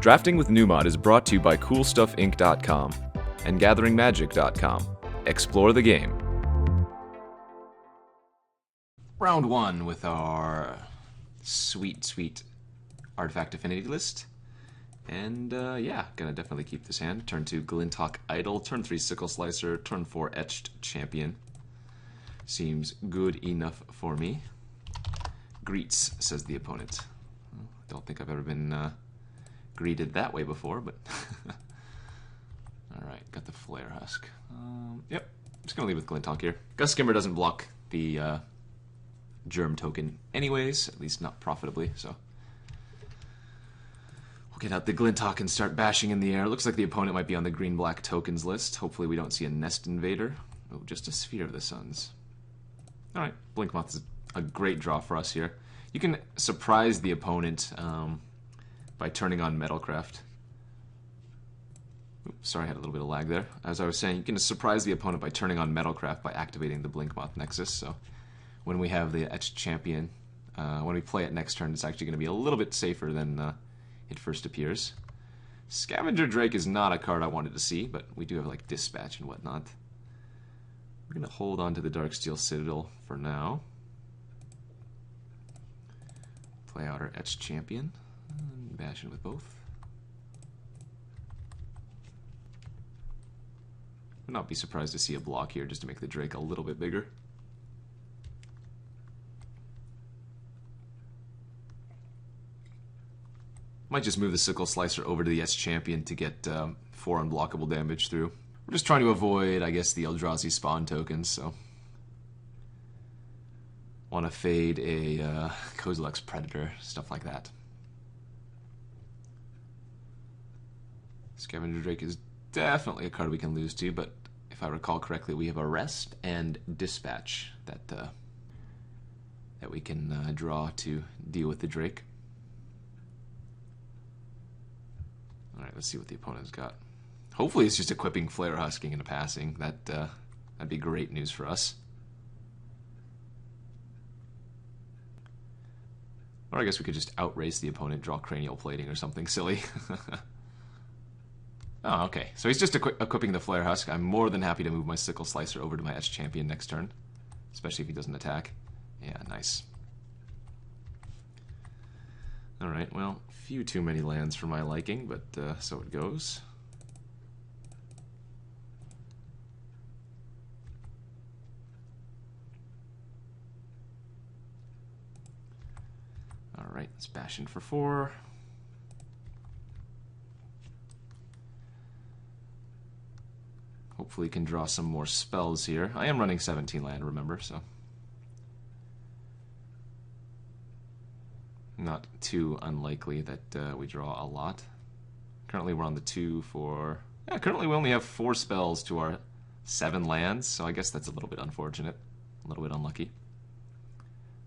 Drafting with Numot is brought to you by CoolStuffInc.com and GatheringMagic.com. Explore the game. Round 1 with our sweet artifact affinity list. And yeah, gonna definitely keep this hand. Turn 2 Glint Idol, turn 3 Sickleslicer, turn 4 Etched Champion. Seems good enough for me. Greets, says the opponent. Don't think I've ever been greeted that way before, but alright, got the Flayer Husk. Yep, just gonna leave with Glint here. Gust-Skimmer doesn't block the Germ token anyways, at least not profitably, so we'll get out the Glint and start bashing in the air. Looks like the opponent might be on the green-black tokens list. Hopefully we don't see a Nest Invader. Oh, just a Sphere of the Suns. Alright, Blinkmoth is a great draw for us here. You can surprise the opponent by turning on Metalcraft. Oops, sorry, I had a little bit of lag there. As I was saying, you can surprise the opponent by turning on Metalcraft by activating the Blinkmoth Nexus. So when we have the Etched Champion, when we play it next turn, it's actually going to be a little bit safer than it first appears. Scavenger Drake is not a card I wanted to see, but we do have like Dispatch and whatnot. We're going to hold on to the Darksteel Citadel for now. Play out our Etched Champion. And bash in with both. Would not be surprised to see a block here just to make the Drake a little bit bigger. Might just move the Sickleslicer over to the Etched Champion to get 4 unblockable damage through. We're just trying to avoid, I guess, the Eldrazi spawn tokens, so want to fade a Kozilek's Predator, stuff like that. Scavenger Drake is definitely a card we can lose to, but if I recall correctly, we have Arrest and Dispatch that we can draw to deal with the Drake. Alright, let's see what the opponent's got. Hopefully it's just equipping Flayer Husking and passing. That'd be great news for us. Or I guess we could just outrace the opponent, draw Cranial Plating or something silly. Oh, okay. So he's just equipping the Flayer Husk. I'm more than happy to move my Sickleslicer over to my Etched Champion next turn. Especially if he doesn't attack. Yeah, nice. Alright, well, few too many lands for my liking, but so it goes. Alright, let's bash in for 4. Hopefully can draw some more spells here. I am running 17 land, remember, so not too unlikely that we draw a lot. Currently we're on the 2 for... Yeah, currently we only have 4 spells to our 7 lands, so I guess that's a little bit unfortunate. A little bit unlucky.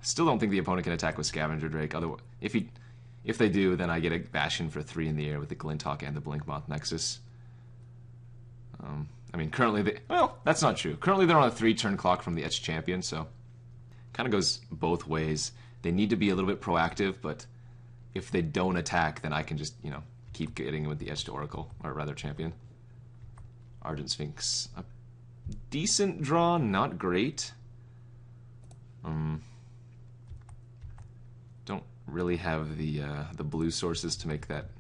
Still don't think the opponent can attack with Scavenger Drake. Otherwise, if they do, then I get a bash in for 3 in the air with the Glint and the Blinkmoth Nexus. I mean, currently well, that's not true. Currently they're on a 3-turn clock from the Etched Champion, so kind of goes both ways. They need to be a little bit proactive, but if they don't attack, then I can just, you know, keep getting with the Etched Oracle, or rather Champion. Argent Sphinx, a decent draw, not great. Don't really have the blue sources to make that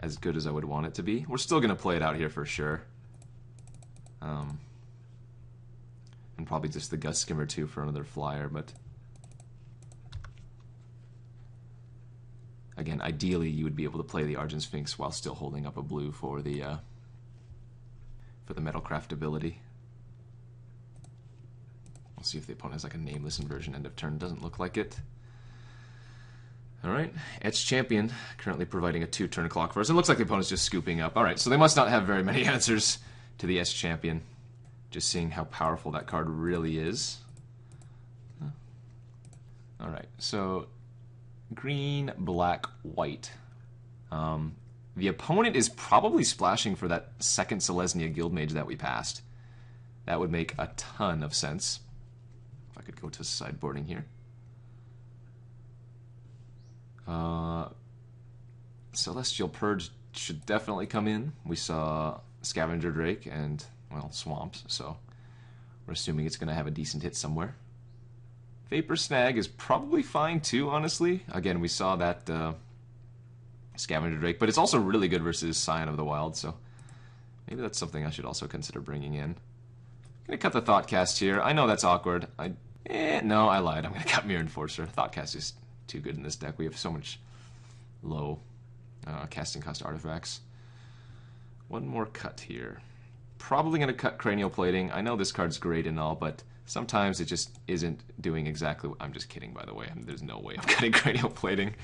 as good as I would want it to be. We're still going to play it out here for sure. And probably just the Gust-Skimmer too for another flyer, but again, ideally you would be able to play the Argent Sphinx while still holding up a blue for the Metalcraft ability. We'll see if the opponent has like a nameless inversion end of turn. Doesn't look like it. Alright, Etched Champion currently providing a 2-turn clock for us. It looks like the opponent's just scooping up. Alright, so they must not have very many answers to the Etched Champion. Just seeing how powerful that card really is. Alright, so green, black, white. The opponent is probably splashing for that second Selesnya Guildmage that we passed. That would make a ton of sense. If I could go to sideboarding here. Celestial Purge should definitely come in. We saw Scavenger Drake and, well, Swamps, so we're assuming it's going to have a decent hit somewhere. Vapor Snag is probably fine too, honestly. Again, we saw that Scavenger Drake, but it's also really good versus Scion of the Wild, so maybe that's something I should also consider bringing in. I'm going to cut the Thoughtcast here. I know that's awkward. No, I lied. I'm going to cut Myr Enforcer. Thoughtcast is too good in this deck. We have so much low casting cost artifacts. One more cut here. Probably going to cut Cranial Plating. I know this card's great and all, but sometimes it just isn't doing exactly what... I'm just kidding, by the way. There's no way I'm cutting Cranial Plating.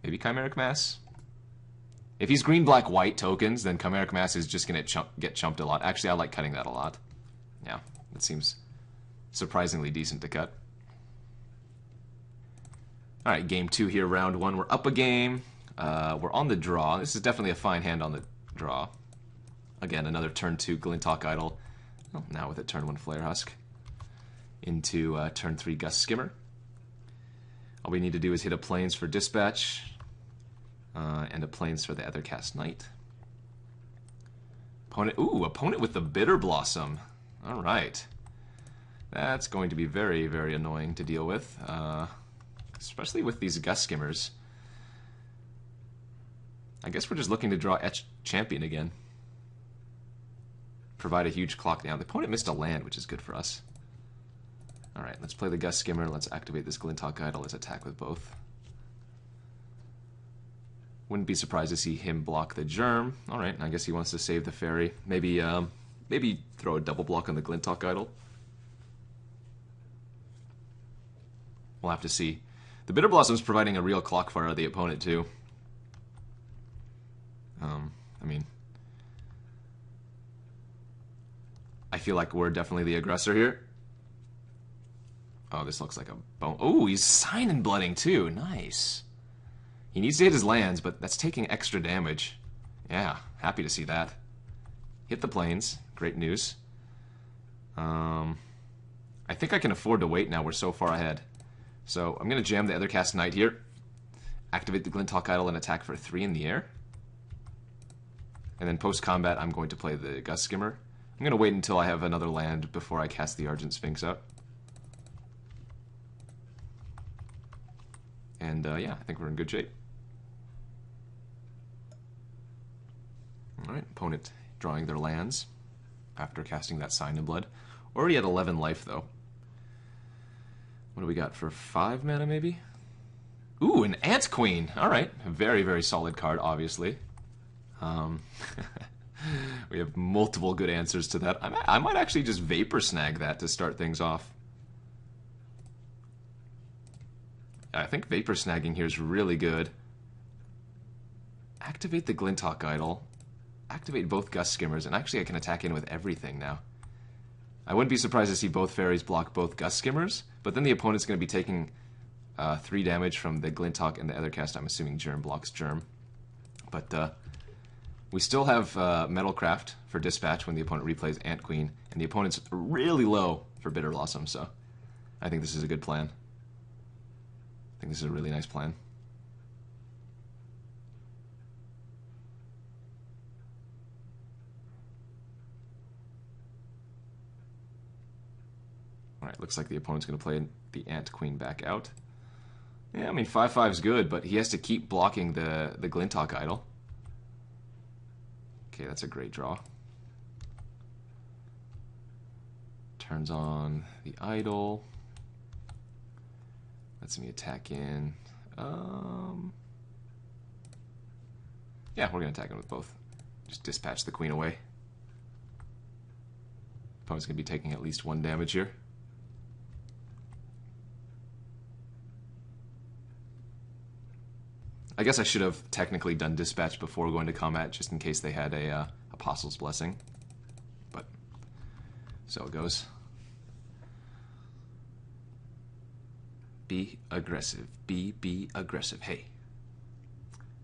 Maybe Chimeric Mass? If he's green, black, white tokens, then Chimeric Mass is just going to get chumped a lot. Actually, I like cutting that a lot. Yeah, that seems surprisingly decent to cut. Alright, game 2 here, round 1. We're up a game. We're on the draw. This is definitely a fine hand on the draw. Again, another turn 2 Glinthawk Idol. Well, now with a turn 1 Flayer Husk. Into turn 3 Gust-Skimmer. All we need to do is hit a Plains for Dispatch. And a Plains for the Ethercaste Knight. Opponent with the Bitter Blossom. Alright. That's going to be very, very annoying to deal with. Especially with these Gust-Skimmers. I guess we're just looking to draw Etched Champion again. Provide a huge clock down. The opponent missed a land, which is good for us. Alright, let's play the Gust-Skimmer. Let's activate this Glinthawk Idol. Let's attack with both. Wouldn't be surprised to see him block the Germ. Alright, I guess he wants to save the Fairy. Maybe throw a double block on the Glinthawk Idol. We'll have to see. The Bitter Blossom's providing a real clock for the opponent, too. I mean... I feel like we're definitely the aggressor here. Oh, this looks like a bone. Oh, he's Sign and Blooding, too. Nice. He needs to hit his lands, but that's taking extra damage. Yeah, happy to see that. Hit the Plains. Great news. I think I can afford to wait now. We're so far ahead. So I'm going to jam the Ethercaste Knight here. Activate the Glinthawk Idol and attack for 3 in the air. And then post-combat, I'm going to play the Gust-Skimmer. I'm going to wait until I have another land before I cast the Argent Sphinx out. And yeah, I think we're in good shape. Alright, opponent drawing their lands after casting that Sign in Blood. Already at 11 life, though. What do we got for 5 mana, maybe? Ooh, an Ant Queen! Alright, a very, very solid card, obviously. We have multiple good answers to that. I might actually just Vapor Snag that to start things off. I think Vapor Snagging here is really good. Activate the Glinthawk Idol. Activate both Gust-Skimmers, and actually I can attack in with everything now. I wouldn't be surprised to see both fairies block both Gust-Skimmers, but then the opponent's going to be taking 3 damage from the Glinthawk and the Ethercast. I'm assuming Germ blocks Germ. But we still have Metalcraft for Dispatch when the opponent replays Ant Queen, and the opponent's really low for Bitter Blossom, so I think this is a good plan. I think this is a really nice plan. Alright, looks like the opponent's going to play the Ant Queen back out. Yeah, I mean, 5/5 is good, but he has to keep blocking the Glinthawk Idol. Okay, that's a great draw. Turns on the Idol. Lets me attack in. Yeah, we're going to attack in with both. Just dispatch the Queen away. Opponent's going to be taking at least 1 damage here. I guess I should have technically done Dispatch before going to combat, just in case they had a Apostle's Blessing. But, so it goes. Be aggressive. Be aggressive. Hey.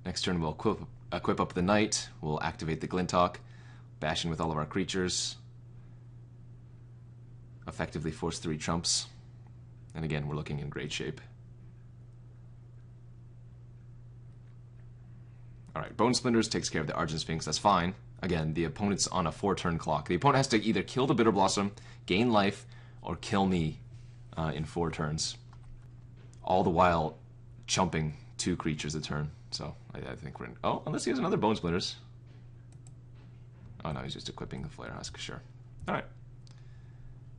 Next turn we'll equip up the Knight. We'll activate the Glinthawk. Bash in with all of our creatures. Effectively force 3 trumps. And again, we're looking in great shape. Alright, Bone Splinters takes care of the Argent Sphinx, that's fine. Again, the opponent's on a 4-turn clock. The opponent has to either kill the Bitter Blossom, gain life, or kill me in 4 turns. All the while chumping 2 creatures a turn. So, I think we're in... Oh, unless he has another Bone Splinters. Oh no, he's just equipping the Flayer Husk, sure. Alright.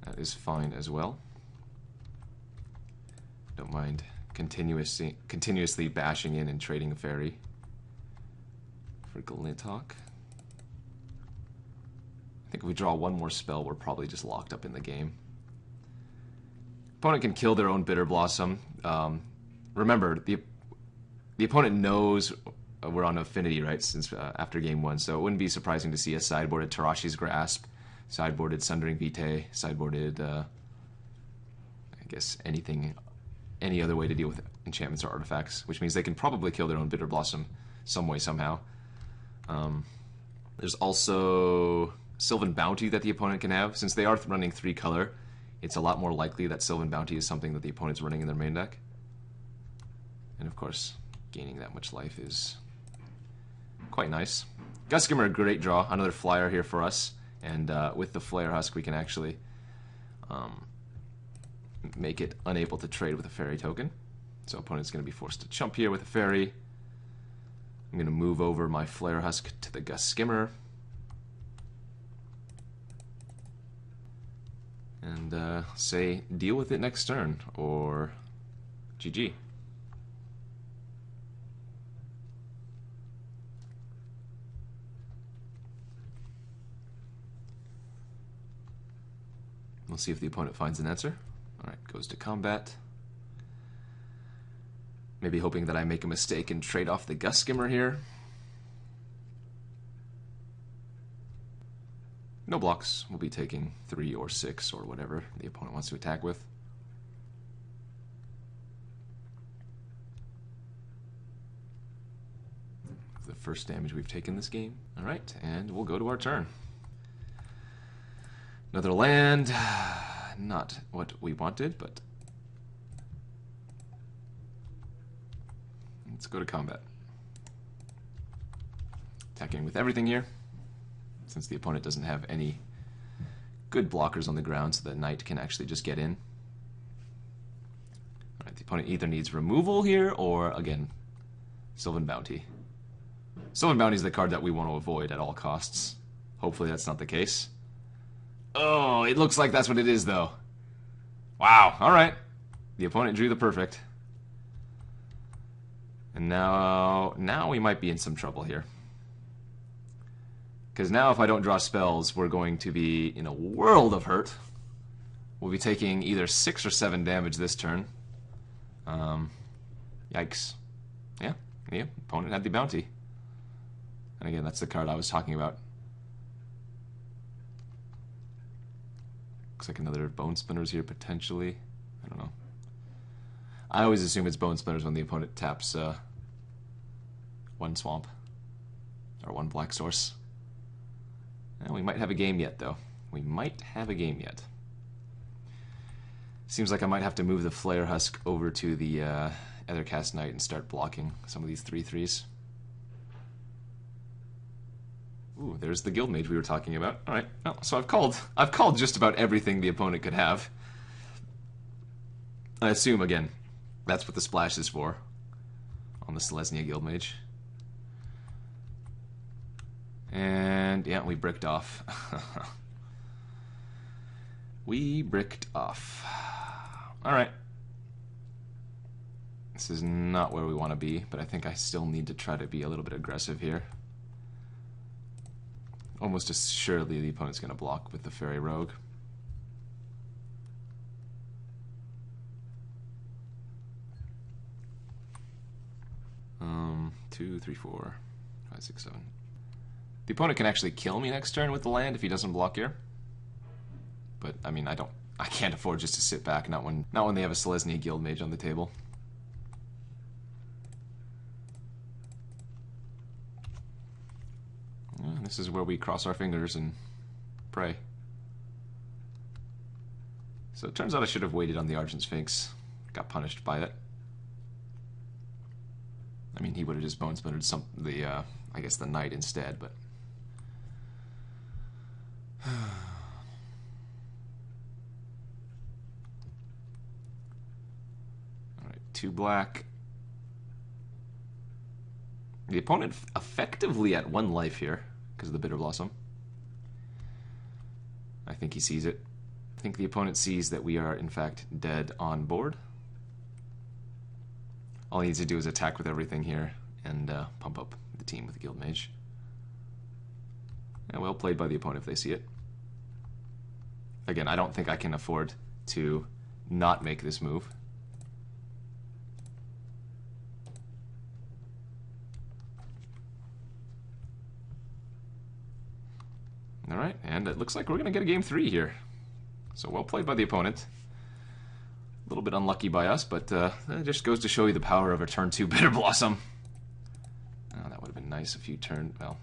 That is fine as well. Don't mind continuously bashing in and trading a fairy for Glint. I think if we draw one more spell, we're probably just locked up in the game. Opponent can kill their own Bitter Blossom. Remember, the opponent knows we're on Affinity, right, since after game 1, so it wouldn't be surprising to see a sideboarded Tarashi's Grasp, sideboarded Sundering Vitae, sideboarded, I guess, any other way to deal with enchantments or artifacts, which means they can probably kill their own Bitter Blossom some way, somehow. There's also Sylvan Bounty that the opponent can have. Since they are running 3-color, it's a lot more likely that Sylvan Bounty is something that the opponent's running in their main deck. And of course, gaining that much life is quite nice. Gust-Skimmer, a great draw. Another flyer here for us. And with the Flayer Husk, we can actually make it unable to trade with a fairy token. So opponent's going to be forced to chump here with a fairy. I'm going to move over my Flayer Husk to the Gust-Skimmer. And say, deal with it next turn, or GG. We'll see if the opponent finds an answer. Alright, goes to combat. Maybe hoping that I make a mistake and trade off the Gust-Skimmer here. No blocks. We'll be taking 3 or 6 or whatever the opponent wants to attack with. The first damage we've taken this game. Alright, and we'll go to our turn. Another land. Not what we wanted, but let's go to combat. Attacking with everything here, since the opponent doesn't have any good blockers on the ground, so the knight can actually just get in. Alright, the opponent either needs removal here, or, again, Sylvan Bounty. Sylvan Bounty is the card that we want to avoid at all costs. Hopefully that's not the case. Oh, it looks like that's what it is, though. Wow, alright. The opponent drew the perfect. And now we might be in some trouble here. Because now if I don't draw spells, we're going to be in a world of hurt. We'll be taking either 6 or 7 damage this turn. Yikes. Yeah, opponent had the bounty. And again, that's the card I was talking about. Looks like another Bone Splinters here, potentially. I don't know. I always assume it's Bone Splinters when the opponent taps 1 swamp. Or 1 black source. And we might have a game yet, though. We might have a game yet. Seems like I might have to move the Flayer Husk over to the Ethercaste Knight and start blocking some of these 3/3s. Ooh, there's the Guild Mage we were talking about. Alright, oh, so I've called just about everything the opponent could have. I assume, again, that's what the splash is for on the Selesnya Guild Mage. And, yeah, we bricked off. We bricked off. Alright. This is not where we want to be, but I think I still need to try to be a little bit aggressive here. Almost assuredly the opponent's going to block with the Fairy Rogue. Two, three, 4, 5, 6, 7. The opponent can actually kill me next turn with the land if he doesn't block here. But I mean, I can't afford just to sit back. Not when they have a Selesnya Guild Mage on the table. This is where we cross our fingers and pray. So it turns out I should have waited on the Argent Sphinx. Got punished by it. I mean, he would have just bone splintered I guess the Knight instead, but... Alright, 2 black. The opponent effectively at 1 life here, because of the Bitter Blossom. I think he sees it. I think the opponent sees that we are, in fact, dead on board. All he needs to do is attack with everything here and pump up the team with the Guild Mage. Yeah, well played by the opponent if they see it. Again, I don't think I can afford to not make this move. Alright, and it looks like we're going to get a game 3 here. So well played by the opponent. A little bit unlucky by us, but it just goes to show you the power of a turn 2 Bitter Blossom. Oh, that would have been nice if you turned, well,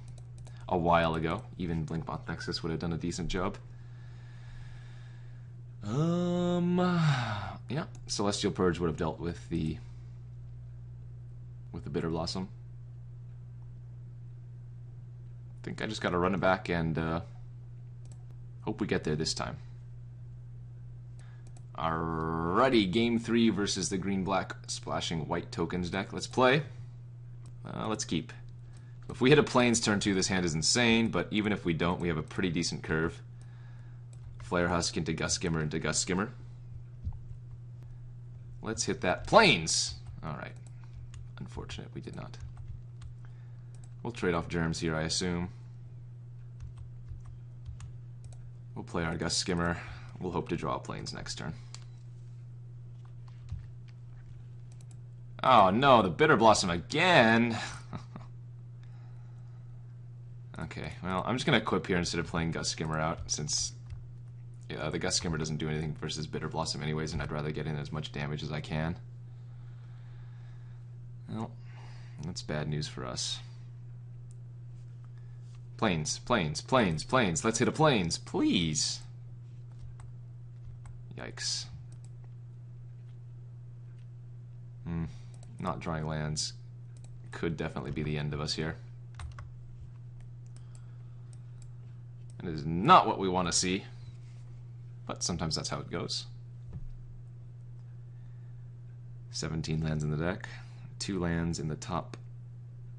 a while ago. Even Blinkmoth Nexus would have done a decent job. Yeah, Celestial Purge would have dealt with the Bitter Blossom. I think I just got to run it back and hope we get there this time. Alrighty, game 3 versus the green-black splashing white tokens deck. Let's play. Let's keep. If we hit a Plains turn 2, this hand is insane, but even if we don't, we have a pretty decent curve. Flayer Husk into Gust-Skimmer into Gust-Skimmer. Let's hit that Plains! Alright. Unfortunate, we did not. We'll trade off Germs here, I assume. We'll play our Gust-Skimmer. We'll hope to draw Plains next turn. Oh no, the Bitter Blossom again! Okay, well, I'm just going to equip here instead of playing Gust-Skimmer out, since the Gust-Skimmer doesn't do anything versus Bitter Blossom anyways, and I'd rather get in as much damage as I can. Well, that's bad news for us. Plains, Plains, Plains, Plains. Let's hit a Plains, please! Yikes. Not drawing lands could definitely be the end of us here. It is not what we want to see, but sometimes that's how it goes. 17 lands in the deck, 2 lands in the top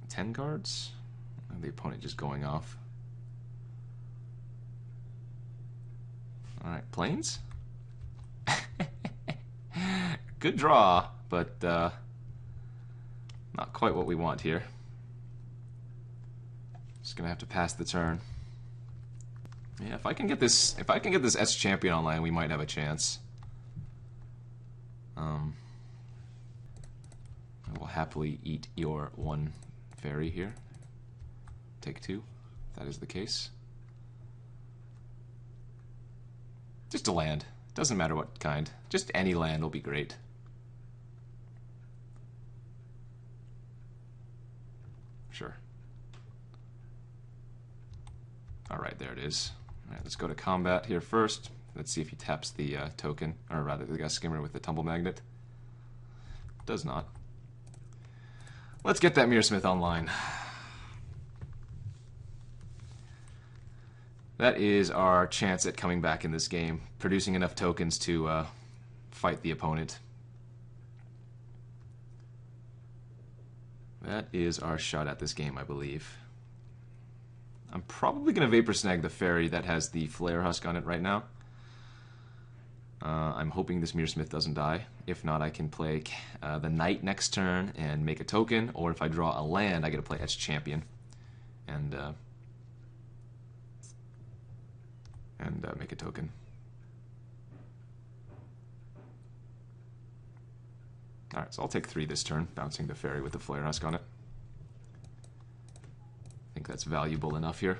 10 cards, and the opponent just going off. Alright, Plains? Good draw, but not quite what we want here. Just gonna have to pass the turn. Yeah, if I can get this Etched Champion online, we might have a chance. I will happily eat your 1 fairy here. Take 2, if that is the case. Just a land. Doesn't matter what kind. Just any land will be great. Sure. Alright, there it is. Alright, let's go to combat here first. Let's see if he taps the token, or rather the Gust-Skimmer with the Tumble Magnet. Does not. Let's get that Myrsmith online. That is our chance at coming back in this game, producing enough tokens to fight the opponent. That is our shot at this game, I believe. I'm probably going to Vapor Snag the fairy that has the Flayer Husk on it right now. I'm hoping this Myrsmith doesn't die. If not, I can play the Knight next turn and make a token, or if I draw a land, I get to play Etched Champion and make a token. Alright, so I'll take 3 this turn, bouncing the fairy with the Flayer Husk on it. I think that's valuable enough here.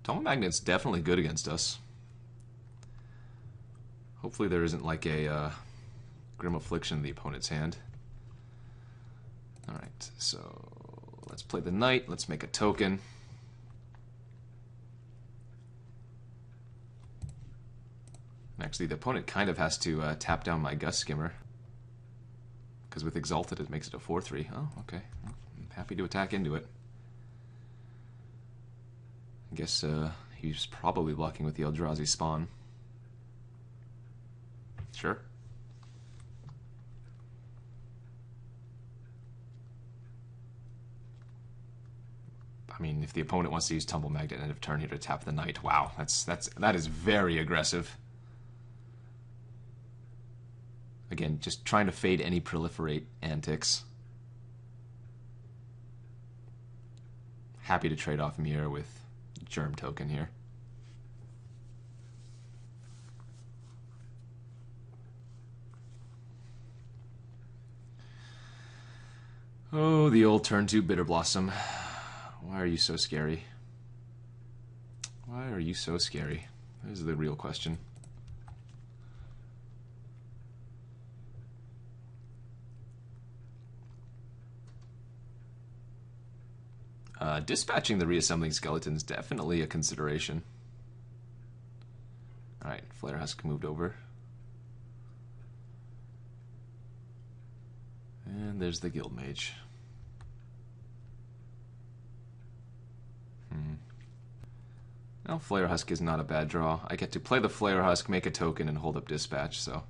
Tumble Magnet's definitely good against us. Hopefully there isn't like a Grim Affliction in the opponent's hand. Alright, so let's play the Knight. Let's make a token. Actually, the opponent kind of has to tap down my Gust-Skimmer. Because with Exalted, it makes it a 4-3. Oh, okay. Well, I'm happy to attack into it. I guess he's probably blocking with the Eldrazi Spawn. Sure. I mean, if the opponent wants to use Tumble Magnet end of turn here to tap the Knight, wow, that is very aggressive. Again, just trying to fade any proliferate antics. Happy to trade off Myr with Germ Token here. Oh, the old turn 2 Bitter Blossom. Why are you so scary? Why are you so scary? This is the real question. Dispatching the reassembling skeletons definitely a consideration. Alright, Flayer Husk moved over. And there's the Guild Mage. Well, Flayer Husk is not a bad draw. I get to play the Flayer Husk, make a token, and hold up Dispatch, so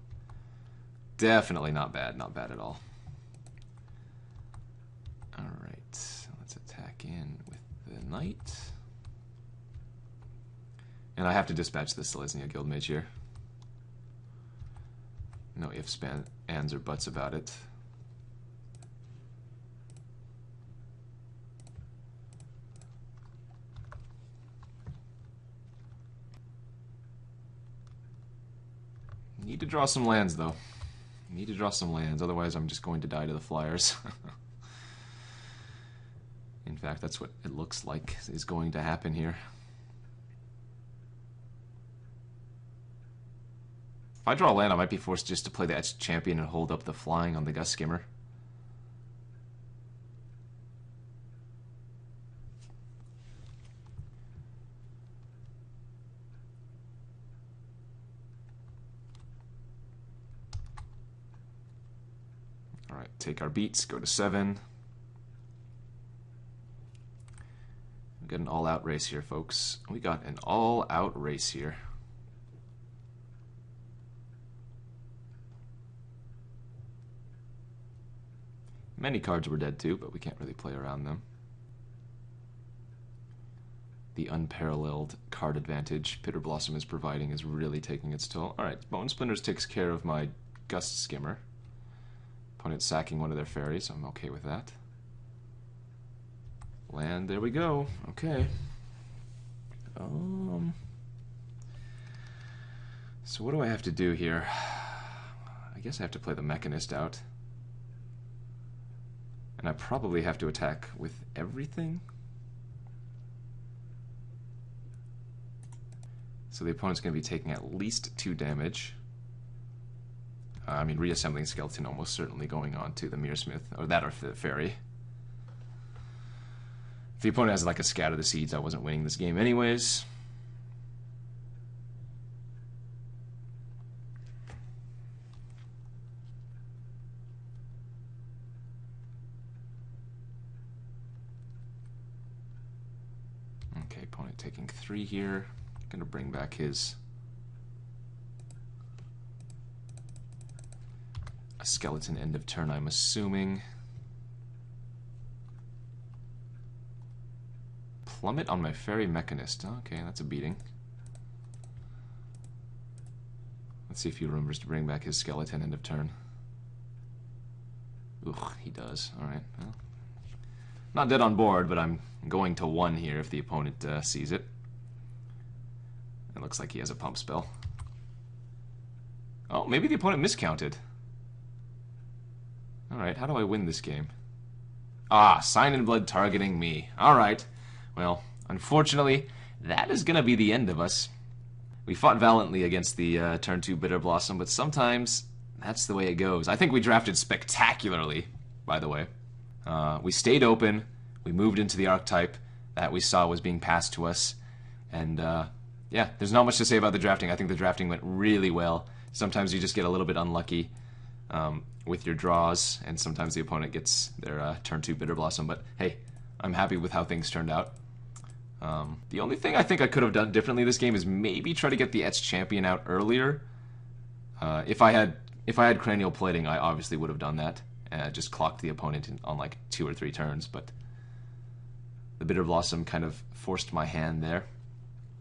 definitely not bad. Not bad at all. Alright, let's attack in with the Knight. And I have to dispatch the Selesnya Guild Mage here. No ifs, ands, or buts about it. Need to draw some lands, though. Need to draw some lands, otherwise I'm just going to die to the Flyers. In fact, that's what it looks like is going to happen here. If I draw a land, I might be forced just to play the Etched Champion and hold up the flying on the Gust-Skimmer. Alright, take our beats, go to 7. We got an all-out race here, folks. We got an all-out race here. Many cards were dead too, but we can't really play around them. The unparalleled card advantage Bitter Blossom is providing is really taking its toll. Alright, Bone Splinters takes care of my Gust-Skimmer. Opponent sacking one of their fairies, I'm okay with that. Land, there we go. Okay. So what do I have to do here? I guess I have to play the Mechanist out. And I probably have to attack with everything. So the opponent's going to be taking at least 2 damage. I mean, reassembling skeleton almost certainly going on to the Myrsmith, or that or the fairy. If the opponent has like a Scatter the Seeds, I wasn't winning this game anyways. Okay, opponent taking 3 here. Gonna bring back his a skeleton end of turn, I'm assuming. Plummet on my Faerie Mechanist. Okay, that's a beating. Let's see if he remembers to bring back his skeleton end of turn. Ugh, he does. Alright, well. Not dead on board, but I'm going to 1 here if the opponent sees it. It looks like he has a pump spell. Oh, maybe the opponent miscounted. Alright, how do I win this game? Ah, Sign in Blood targeting me. Alright. Well, unfortunately, that is going to be the end of us. We fought valiantly against the turn 2 Bitter Blossom, but sometimes that's the way it goes. I think we drafted spectacularly, by the way. We stayed open, we moved into the archetype that we saw was being passed to us, and yeah, there's not much to say about the drafting. I think the drafting went really well. Sometimes you just get a little bit unlucky with your draws, and sometimes the opponent gets their turn 2 Bitter Blossom. But hey, I'm happy with how things turned out. The only thing I think I could have done differently this game is maybe try to get the Etched Champion out earlier. If I had Cranial Plating, I obviously would have done that. Just clocked the opponent on like 2 or 3 turns, but the Bitter Blossom kind of forced my hand there.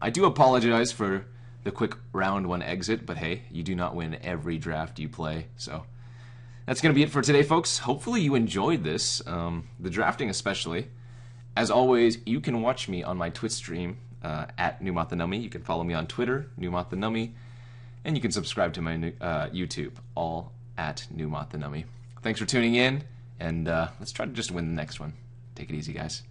I do apologize for the quick round 1 exit, but hey, you do not win every draft you play, so that's going to be it for today, folks. Hopefully you enjoyed this, the drafting especially. As always, you can watch me on my Twitch stream at Numot the Nummy. You can follow me on Twitter, Numot the Nummy, and you can subscribe to my YouTube, all at Numot the Nummy. Thanks for tuning in, and let's try to just win the next one. Take it easy, guys.